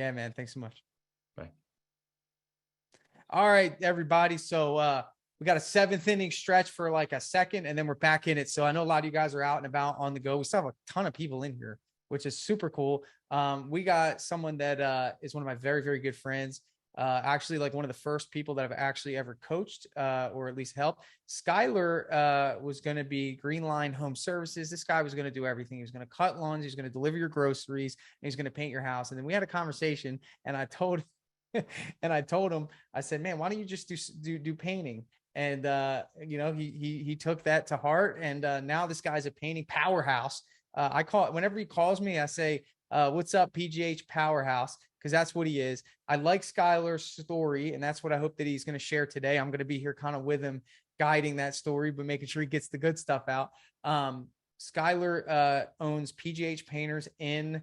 Yeah, man. Thanks so much. Bye. All right, everybody. So we got a 7th inning stretch for like a second, and then we're back in it. So I know a lot of you guys are out and about on the go. We still have a ton of people in here, which is super cool. We got someone that is one of my very, very good friends. Actually, like one of the first people that I've actually ever coached or at least helped. Skylar was going to be Green Line Home Services. This guy was going to do everything. He was going to cut lawns. He was going to deliver your groceries. And he's going to paint your house. And then we had a conversation, and I told him, I said, man, why don't you just do painting? And he took that to heart. And now this guy's a painting powerhouse. I call it, whenever he calls me, I say, what's up, PGH Powerhouse? Because that's what he is. I like Skylar's story, and that's what I hope that he's going to share today. I'm going to be here kind of with him, guiding that story, but making sure he gets the good stuff out. Skylar owns PGH Painters in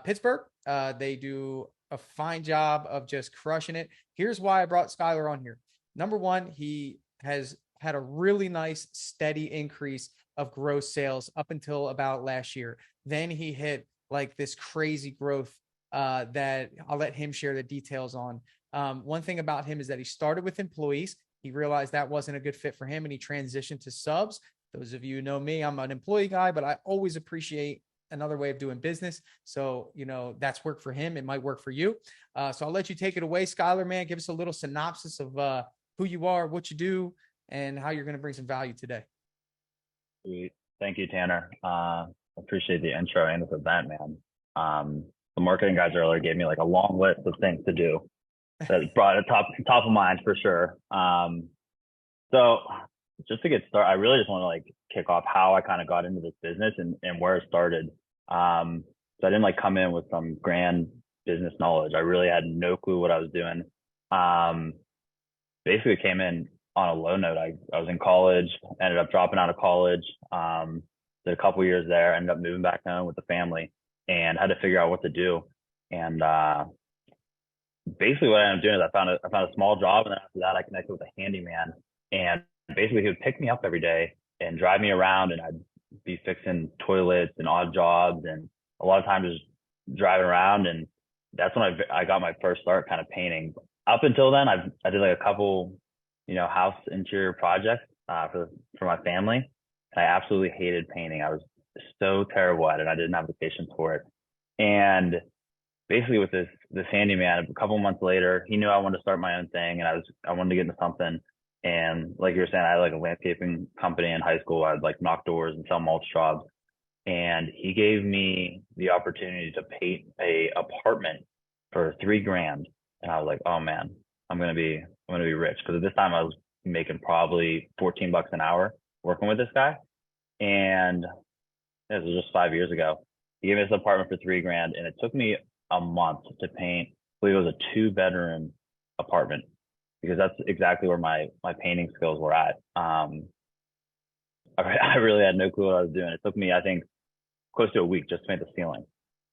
Pittsburgh. They do a fine job of just crushing it. Here's why I brought Skylar on here. Number one, he has had a really nice, steady increase of gross sales up until about last year. Then he hit like this crazy growth that I'll let him share the details on. One thing about him is that he started with employees. He realized that wasn't a good fit for him, and he transitioned to subs. Those of you who know me, I'm an employee guy, but I always appreciate another way of doing business. So, that's worked for him. It might work for you. So I'll let you take it away, Skylar, man. Give us a little synopsis of who you are, what you do, and how you're going to bring some value today. Sweet. Thank you, Tanner. Appreciate the intro and this event, man. The marketing guys earlier gave me like a long list of things to do that brought it top of mind for sure. So just to get started, I really just want to like kick off how I kind of got into this business and where it started. So I didn't like come in with some grand business knowledge. I really had no clue what I was doing. Basically came in on a low note. I was in college, ended up dropping out of college, did a couple years there, ended up moving back home with the family and had to figure out what to do. And basically what I ended up doing is I found a small job, and then after that I connected with a handyman, and basically he would pick me up every day and drive me around, and I'd be fixing toilets and odd jobs, and a lot of times just driving around. And that's when I got my first start kind of painting. Up until then, I did like a couple, house interior projects for my family, and I absolutely hated painting. I was so terrible at it. I didn't have the patience for it. And basically with this handyman, a couple months later, he knew I wanted to start my own thing, and I wanted to get into something. And like you were saying, I had like a landscaping company in high school. I'd like knock doors and sell mulch jobs. And he gave me the opportunity to paint a apartment for $3,000. And I was like, oh man, I'm gonna be rich. Because at this time I was making probably $14 an hour working with this guy. And this was just 5 years ago. He gave me this apartment for $3,000, and it took me a month to paint. I believe it was a 2-bedroom apartment, because that's exactly where my painting skills were at. I really had no clue what I was doing. It took me, I think, close to a week just to paint the ceiling.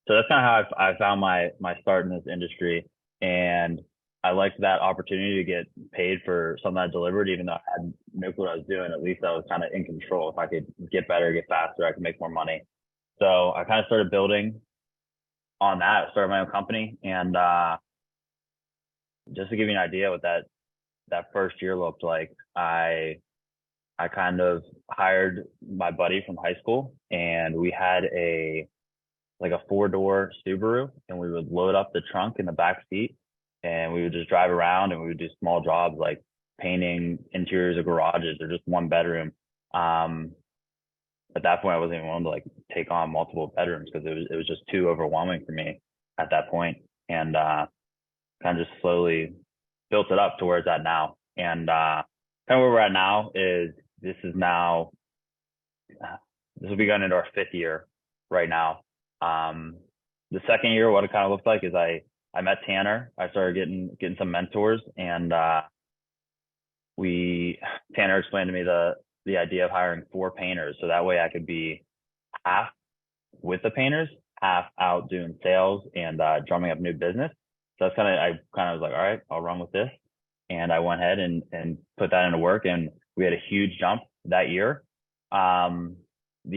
So that's kind of how I found my start in this industry. And I liked that opportunity to get paid for something I delivered, even though I had no clue what I was doing. At least I was kind of in control. If I could get better, get faster, I could make more money. So I kind of started building on that, started my own company. And just to give you an idea what that first year looked like, I kind of hired my buddy from high school, and we had a 4-door Subaru, and we would load up the trunk in the back seat, and we would just drive around, and we would do small jobs like painting interiors of garages or just 1 bedroom. At that point, I wasn't even willing to like take on multiple bedrooms because it was just too overwhelming for me at that point. And kind of just slowly built it up to where it's at now. And kind of where we're at now is this will be going into our 5th year right now. The second year, what it kind of looked like is I met Tanner. I started getting some mentors, and Tanner explained to me the idea of hiring 4 painters, so that way I could be half with the painters, half out doing sales and drumming up new business. So that's I was like, all right, I'll run with this. And I went ahead and put that into work, and we had a huge jump that year. The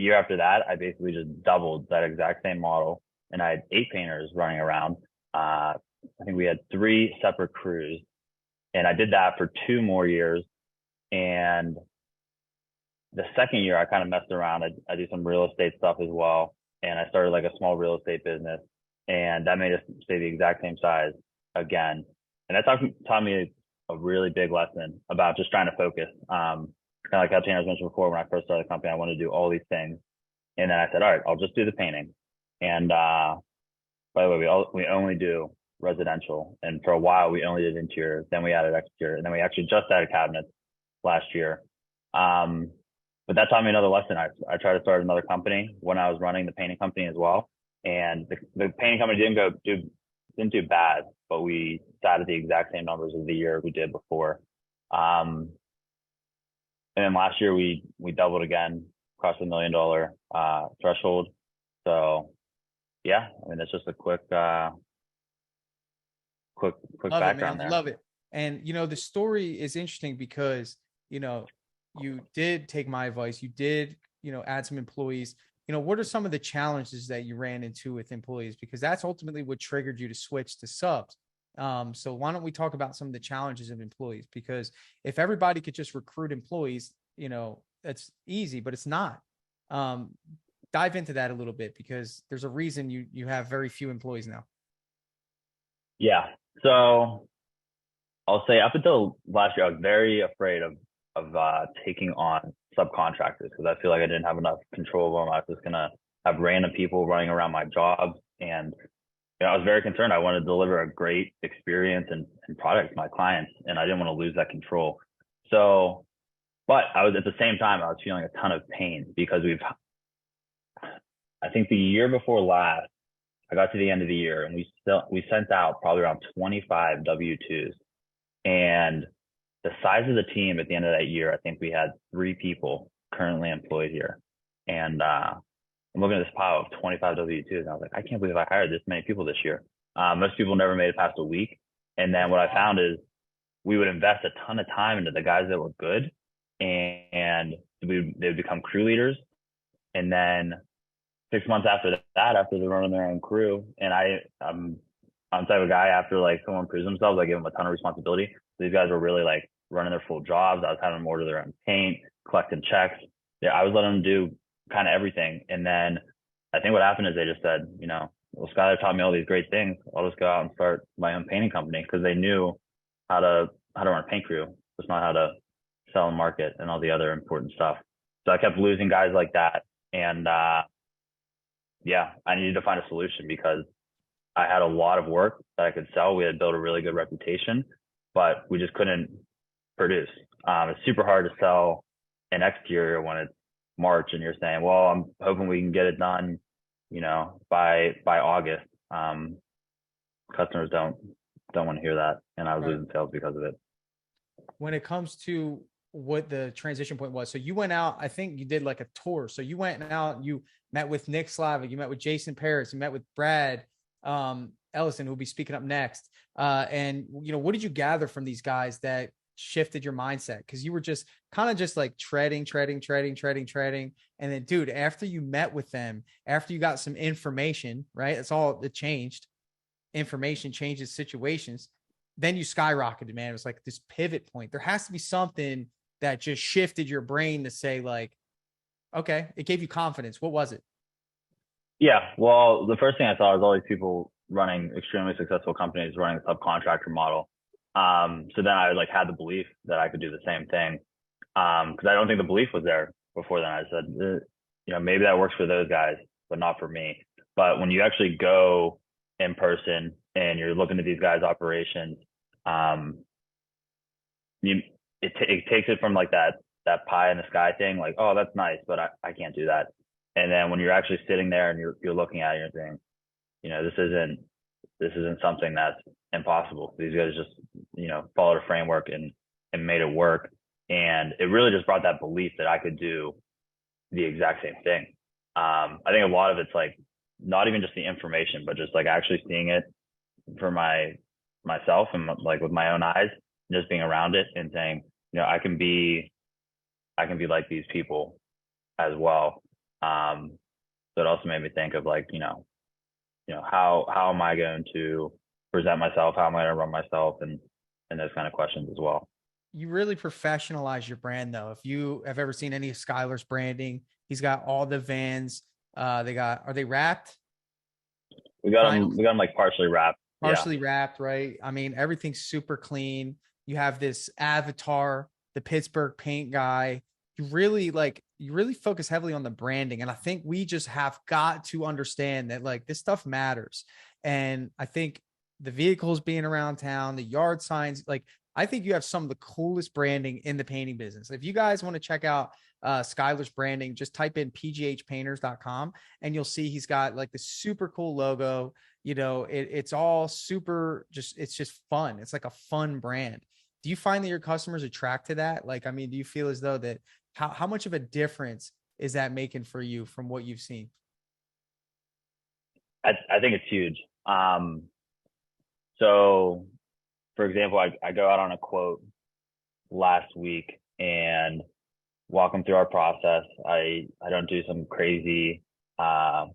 year after that, I basically just doubled that exact same model, and I had 8 painters running around. I think we had 3 separate crews, and I did that for 2 more years. And the second year, I kind of messed around. I do some real estate stuff as well, and I started like a small real estate business, and that made us stay the exact same size again. And that taught me a really big lesson about just trying to focus. Kind of like how Tanner mentioned before, when I first started the company, I wanted to do all these things, and then I said, all right, I'll just do the painting. And by the way, we only do residential, and for a while we only did interior. Then we added exterior, and then we actually just added cabinets last year. But that taught me another lesson. I tried to start another company when I was running the painting company as well, and the painting company didn't do bad, but we sat at the exact same numbers as the year we did before. And then last year we doubled again, crossed $1 million threshold. So yeah, I mean, that's just a quick Love background it, man. there. Love it. And the story is interesting because you did take my advice. You did add some employees. What are some of the challenges that you ran into with employees? Because that's ultimately what triggered you to switch to subs. So why don't we talk about some of the challenges of employees? Because if everybody could just recruit employees, it's easy, but it's not. Dive into that a little bit, because there's a reason you have very few employees now. Yeah. So I'll say up until last year, I was very afraid of taking on subcontractors, because I feel like I didn't have enough control of them. I was just gonna have random people running around my jobs, and I was very concerned. I wanted to deliver a great experience and product to my clients, and I didn't want to lose that control. So, but I was, at the same time, I was feeling a ton of pain, because I think the year before last, I got to the end of the year, and we sent out probably around 25 W-2s, and the size of the team at the end of that year, I think we had 3 people currently employed here. And I'm looking at this pile of 25 W-2s, and I was like, I can't believe I hired this many people this year. Most people never made it past a week. And then what I found is we would invest a ton of time into the guys that were good, and they would become crew leaders. And then 6 months after that, after they're running their own crew, and I'm the type of guy, after like someone proves themselves, I give them a ton of responsibility. So these guys were really like running their full jobs. I was having them order their own paint, collecting checks. Yeah, I was letting them do kind of everything. And then I think what happened is they just said, well, Skylar taught me all these great things. I'll just go out and start my own painting company, because they knew how to run a paint crew, just not how to sell and market and all the other important stuff. So I kept losing guys like that. And yeah, I needed to find a solution, because I had a lot of work that I could sell. We had built a really good reputation, but we just couldn't produce. It's super hard to sell an exterior when it's March and you're saying, well, I'm hoping we can get it done, by August. Customers don't want to hear that. And I was losing sales because of it. When it comes to what the transition point was, so you went out, I think you did like a tour. So you went out, you met with Nick Slavic, you met with Jason Paris, you met with Brad Ellison, who'll be speaking up next. And what did you gather from these guys that shifted your mindset? Because you were just kind of just like treading. And then, dude, after you met with them, after you got some information, right? That's all that changed. Information changes situations. Then you skyrocketed, man. It was like this pivot point. There has to be something that just shifted your brain to say, like, okay, it gave you confidence. What was it? Yeah, well, the first thing I saw was all these people running extremely successful companies running a subcontractor model. So then I like had the belief that I could do the same thing, because I don't think the belief was there before then. I said, maybe that works for those guys, but not for me. But when you actually go in person and you're looking at these guys' operations, it takes it from like that pie in the sky thing, like, oh, that's nice, but I can't do that. And then when you're actually sitting there and you're looking at it, you're saying, this isn't something that's impossible. These guys just, followed a framework and made it work. And it really just brought that belief that I could do the exact same thing. I think a lot of it's like not even just the information, but just like actually seeing it for myself and like with my own eyes, just being around it and saying, I can be like these people as well. So it also made me think of like, how am I going to present myself, how am I going to run myself, and those kind of questions as well. You really professionalize your brand though. If you have ever seen any of Skylar's branding, he's got all the vans. Are they wrapped? We got them like partially wrapped. Yeah. Partially wrapped, right? I mean, everything's super clean. You have this avatar, the Pittsburgh paint guy. You really focus heavily on the branding. And I think we just have got to understand that like this stuff matters. And I think the vehicles being around town, the yard signs, like I think you have some of the coolest branding in the painting business. If you guys want to check out Skylar's branding, just type in pghpainters.com and you'll see he's got like the super cool logo. It's all super it's just fun. It's like a fun brand. Do you find that your customers attract to that? Like, I mean, do you feel as though that how much of a difference is that making for you from what you've seen? I think it's huge. So for example, I go out on a quote last week and walk them through our process. I don't do some crazy, you know,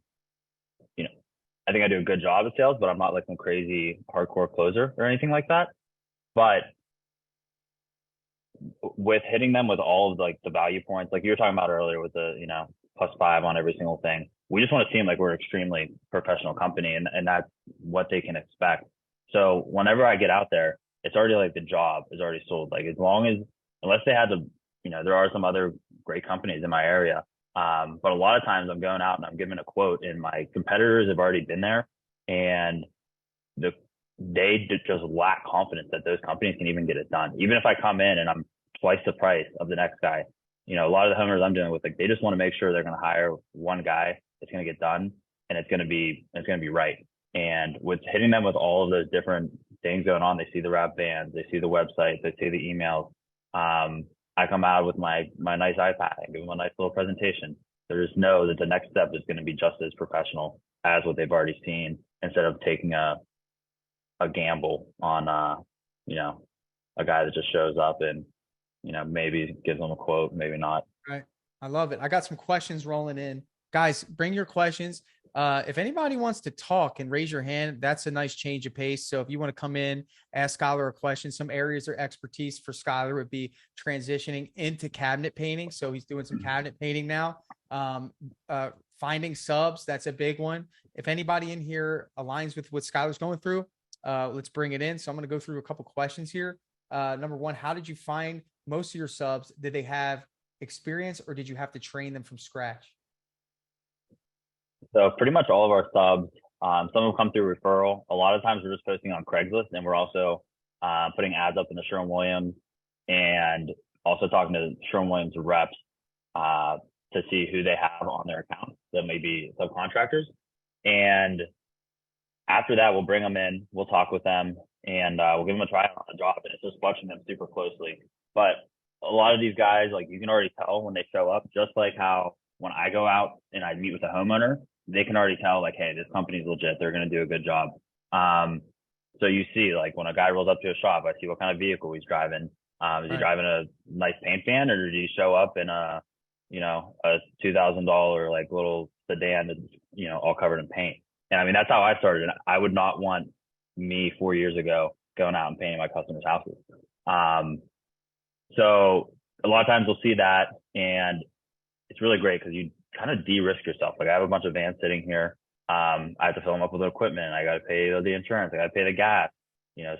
I think I do a good job at sales, but I'm not like some crazy hardcore closer or anything like that. But with hitting them with all of like the value points, like you were talking about earlier with the, +5 on every single thing, we just want to seem like we're an extremely professional company, and that's what they can expect. So whenever I get out there, it's already like the job is already sold. Like unless they had there are some other great companies in my area. But a lot of times I'm going out and I'm giving a quote and my competitors have already been there, and they just lack confidence that those companies can even get it done. Even if I come in and I'm twice the price of the next guy, a lot of the homeowners I'm dealing with, like they just want to make sure they're going to hire one guy that's going to get done and it's going to be right. And with hitting them with all of those different things going on, they see the wrap bands, they see the website, they see the emails. I come out with my nice iPad and give them a nice little presentation. They just know that the next step is going to be just as professional as what they've already seen, instead of taking a gamble on a guy that just shows up and maybe gives them a quote, maybe not. Right. I love it. I got some questions rolling in. Guys, bring your questions. If anybody wants to talk and raise your hand, that's a nice change of pace. So if you want to come in, ask Skylar a question, some areas of expertise for Skylar would be transitioning into cabinet painting. So he's doing some cabinet painting now. Finding subs, that's a big one. If anybody in here aligns with what Skylar's going through, let's bring it in. So I'm going to go through a couple questions here. Number one, how did you find most of your subs? Did they have experience or did you have to train them from scratch? So pretty much all of our subs, some will come through referral. A lot of times we're just posting on Craigslist, and we're also putting ads up in the Sherwin-Williams, and also talking to Sherwin-Williams reps to see who they have on their account that may be subcontractors. And after that, we'll bring them in, we'll talk with them, and we'll give them a try on the job. And it's just watching them super closely. But a lot of these guys, like you can already tell when they show up, just like how when I go out and I meet with a homeowner, they can already tell like, hey, this company's legit. They're going to do a good job. So you see, like when a guy rolls up to a shop, I see what kind of vehicle he's driving. Is he driving a nice paint van, or did he show up in a $2,000 like little sedan that's, all covered in paint? And I mean, that's how I started. And I would not want me 4 years ago going out and painting my customers' houses. So a lot of times we'll see that, and it's really great because you kind of de-risk yourself. Like I have a bunch of vans sitting here. I have to fill them up with equipment. I got to pay the insurance. I got to pay the gas.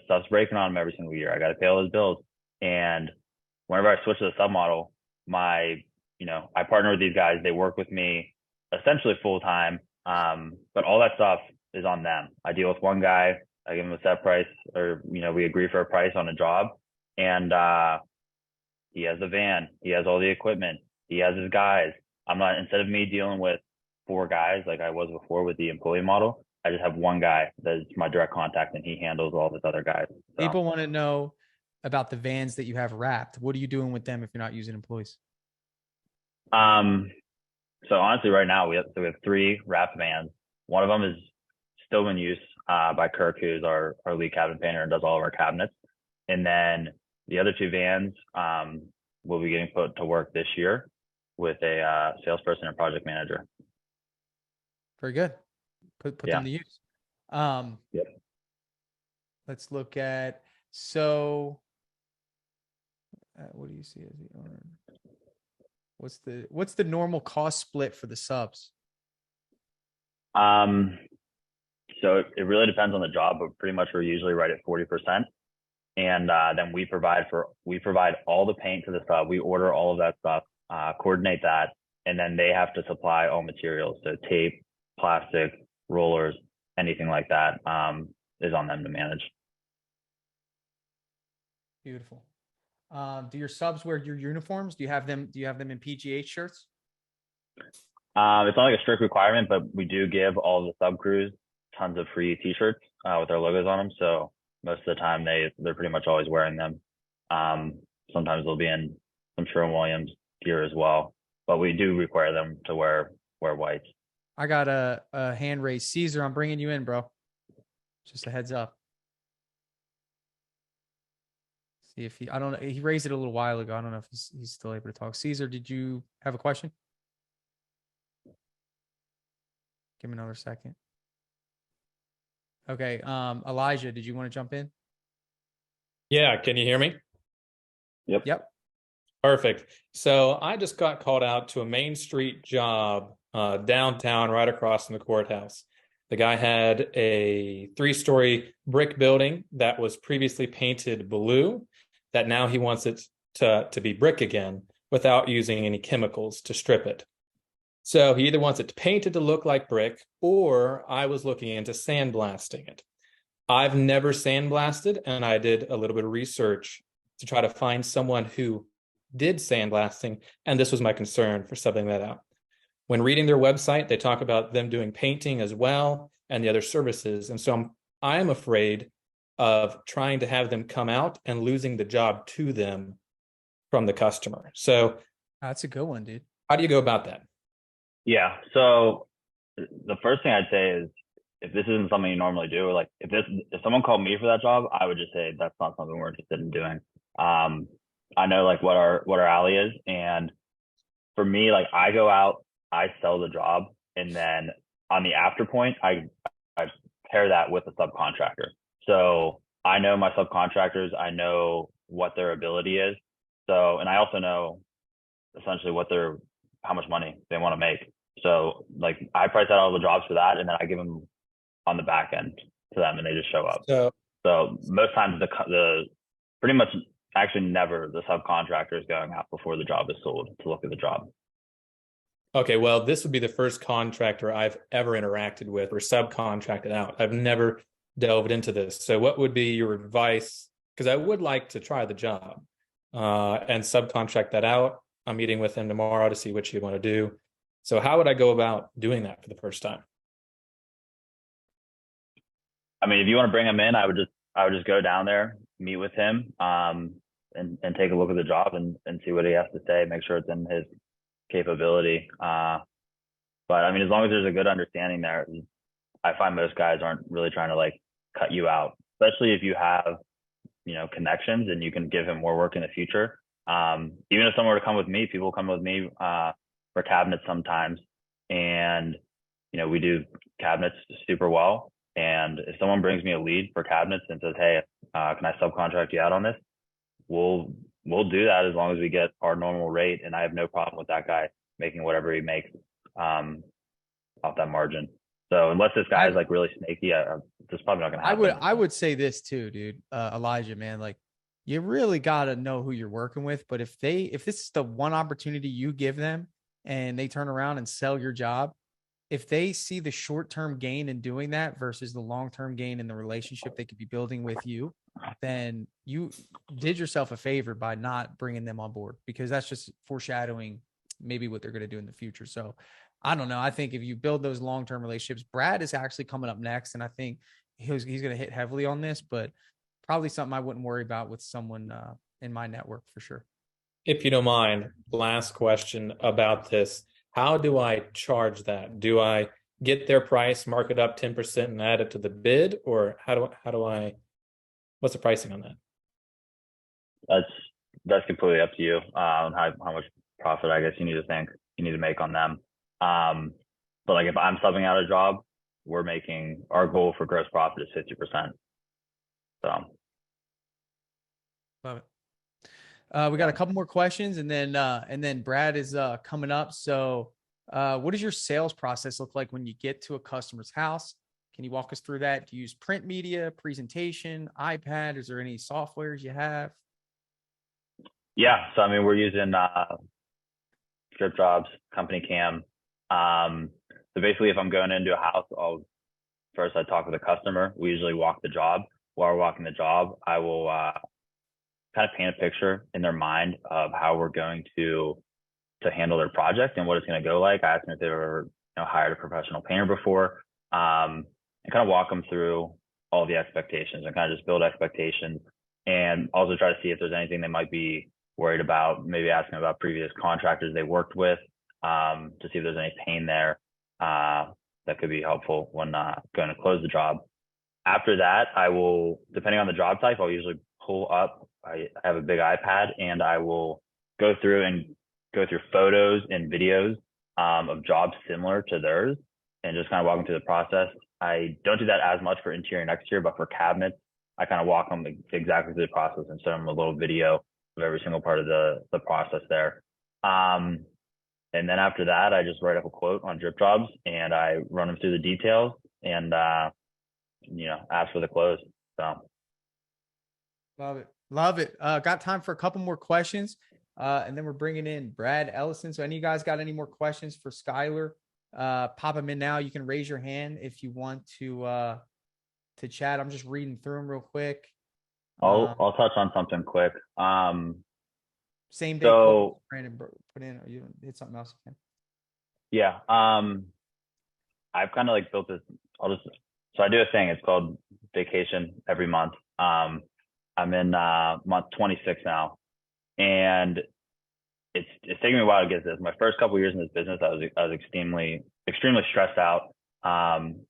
Stuff's breaking on them every single year. I got to pay all those bills. And whenever I switch to the submodel, I partner with these guys. They work with me essentially full time. But all that stuff is on them. I deal with one guy. I give him a set price, or, we agree for a price on a job, and he has the van. He has all the equipment. He has his guys. Instead of me dealing with 4 guys like I was before with the employee model, I just have one guy that's my direct contact, and he handles all these other guys. So. People want to know about the vans that you have wrapped. What are you doing with them if you're not using employees? So honestly, right now we have 3 wrapped vans. One of them is still in use by Kirk, who's our lead cabinet painter and does all of our cabinets. And then the other 2 vans will be getting put to work this year with a salesperson and project manager. Very good. Put them to use. Yep. Let's look at, so what do you see as the owner? What's the normal cost split for the subs? So it really depends on the job, but pretty much we're usually right at 40%. And then we provide all the paint to the sub. We order all of that stuff, coordinate that, and then they have to supply all materials. So tape, plastic, rollers, anything like that is on them to manage. Beautiful. Do your subs wear your uniforms? Do you have them in PGA shirts? It's not like a strict requirement, but we do give all the sub crews tons of free t-shirts with our logos on them. So most of the time they're pretty much always wearing them. Sometimes they'll be in some Sherwin-Williams gear as well, but we do require them to wear whites. I got a hand raised. Caesar, I'm bringing you in, bro. Just a heads up. See if I don't know. He raised it a little while ago. I don't know if he's still able to talk. Caesar, did you have a question? Give me another second. Okay. Elijah, did you want to jump in? Yeah, can you hear me? Yep. Perfect. So I just got called out to a Main Street job downtown, right across from the courthouse. The guy had a 3-story brick building that was previously painted blue, that now he wants it to be brick again without using any chemicals to strip it. So he either wants it painted to look like brick, or I was looking into sandblasting it. I've never sandblasted, and I did a little bit of research to try to find someone who did sandblasting, and this was my concern for subbing that out. When reading their website, they talk about them doing painting as well and the other services. And so I'm afraid of trying to have them come out and losing the job to them from the customer. So that's a good one, dude. How do you go about that? Yeah. So the first thing I'd say is, if this isn't something you normally do, like if someone called me for that job, I would just say that's not something we're interested in doing. I know like what our alley is, and for me, like I go out, I sell the job, and then on the after point, I pair that with a subcontractor. So I know my subcontractors, I know what their ability is. So, and I also know essentially how much money they want to make. So like I price out all the jobs for that, and then I give them on the back end to them, and they just show up. So most times the pretty much actually never the subcontractor is going out before the job is sold to look at the job. Okay, well, this would be the first contractor I've ever interacted with or subcontracted out. I've never delved into this. So what would be your advice? Because I would like to try the job and subcontract that out. I'm meeting with him tomorrow to see what you want to do. So how would I go about doing that for the first time? I mean, if you want to bring him in, I would just go down there, meet with him, and take a look at the job and see what he has to say, make sure it's in his capability. But I mean, as long as there's a good understanding there, I find most guys aren't really trying to like cut you out, especially if you have, connections and you can give him more work in the future. Even if someone were to come with me, people come with me for cabinets sometimes, and we do cabinets super well. And if someone brings me a lead for cabinets and says, "Hey, can I subcontract you out on this?" We'll do that as long as we get our normal rate, and I have no problem with that guy making whatever he makes off that margin. So unless this guy is like really snaky, it's probably not gonna happen. I would say this too, dude. Elijah, man, like you really gotta know who you're working with. But if this is the one opportunity you give them and they turn around and sell your job, if they see the short-term gain in doing that versus the long-term gain in the relationship they could be building with you, then you did yourself a favor by not bringing them on board, because that's just foreshadowing maybe what they're going to do in the future. So I don't know. I think if you build those long-term relationships, Brad is actually coming up next, and I think he's going to hit heavily on this, but probably something I wouldn't worry about with someone in my network for sure. If you don't mind, last question about this. How do I charge that? Do I get their price, mark it up 10% and add it to the bid? Or what's the pricing on that? That's completely up to you. How much profit, I guess, you need to make on them. But like if I'm subbing out a job, our goal for gross profit is 50%. So Love it. We got a couple more questions, and then Brad is coming up. So, what does your sales process look like when you get to a customer's house? Can you walk us through that? Do you use print media, presentation, iPad? Is there any softwares you have? yeah, so I mean, we're using Dripjobs, Company Cam. So basically, if I'm going into a house, I talk with the customer. We usually walk the job. While we're walking the job, I will kind of paint a picture in their mind of how we're going to handle their project and what it's going to go like. I ask them if they were hired a professional painter before, and kind of walk them through all the expectations and kind of just build expectations, and also try to see if there's anything they might be worried about, maybe asking about previous contractors they worked with, to see if there's any pain there that could be helpful when going to close the job. After that, I will, depending on the job type, I'll usually pull up. I have a big iPad, and I will go through photos and videos of jobs similar to theirs, and just kind of walk them through the process. I don't do that as much for interior and exterior, but for cabinets, I kind of walk them exactly through the process and send them a little video of every single part of the process there. And then after that, I just write up a quote on Dripjobs, and I run them through the details, and ask for the close. So Love it. Love it. Got time for a couple more questions. And then we're bringing in Brad Ellison. So any of you guys got any more questions for Skylar? Pop them in now. You can raise your hand if you want to chat. I'm just reading through them real quick. I'll touch on something quick. Same day. So Brandon put in, or you hit something else again? Yeah. I've kind of like built this. So I do a thing. It's called vacation every month. I'm in month 26 now, and it's taken me a while to get this. My first couple of years in this business, I was extremely stressed out,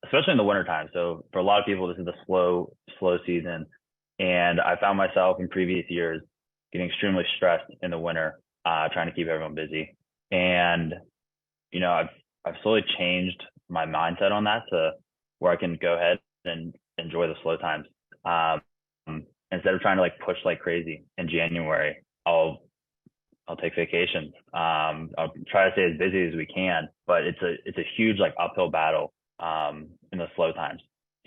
especially in the wintertime. So for a lot of people, this is the slow season, and I found myself in previous years getting extremely stressed in the winter, trying to keep everyone busy. And I've slowly changed my mindset on that to where I can go ahead and enjoy the slow times. Instead of trying to like push like crazy in January, I'll take vacations. I'll try to stay as busy as we can, but it's a huge like uphill battle in the slow times.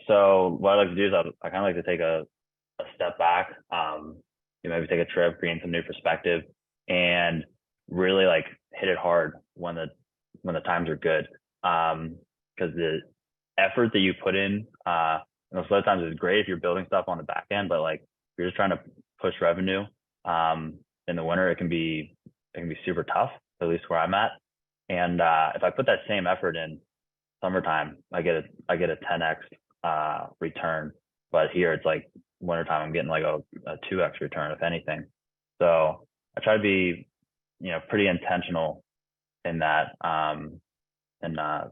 So what I like to do is I kind of like to take a step back, maybe take a trip, gain some new perspective, and really like hit it hard when the times are good. Because the effort that you put in those slow times is great if you're building stuff on the back end, but like if you're just trying to push revenue in the winter, it can be super tough, at least where I'm at. And if I put that same effort in summertime, I get a 10x return. But here it's like wintertime, I'm getting like a 2x return, if anything. So I try to be, pretty intentional in that, and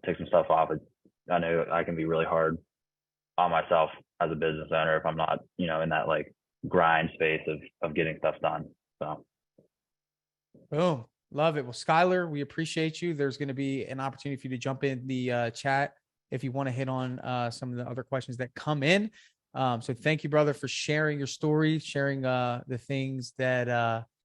take some stuff off. I know I can be really hard on myself as a business owner if I'm not, in that like grind space of getting stuff done. So. Boom. Love it. Well, Skylar, we appreciate you. There's going to be an opportunity for you to jump in the chat if you want to hit on some of the other questions that come in. So thank you, brother, for sharing your story, sharing the things that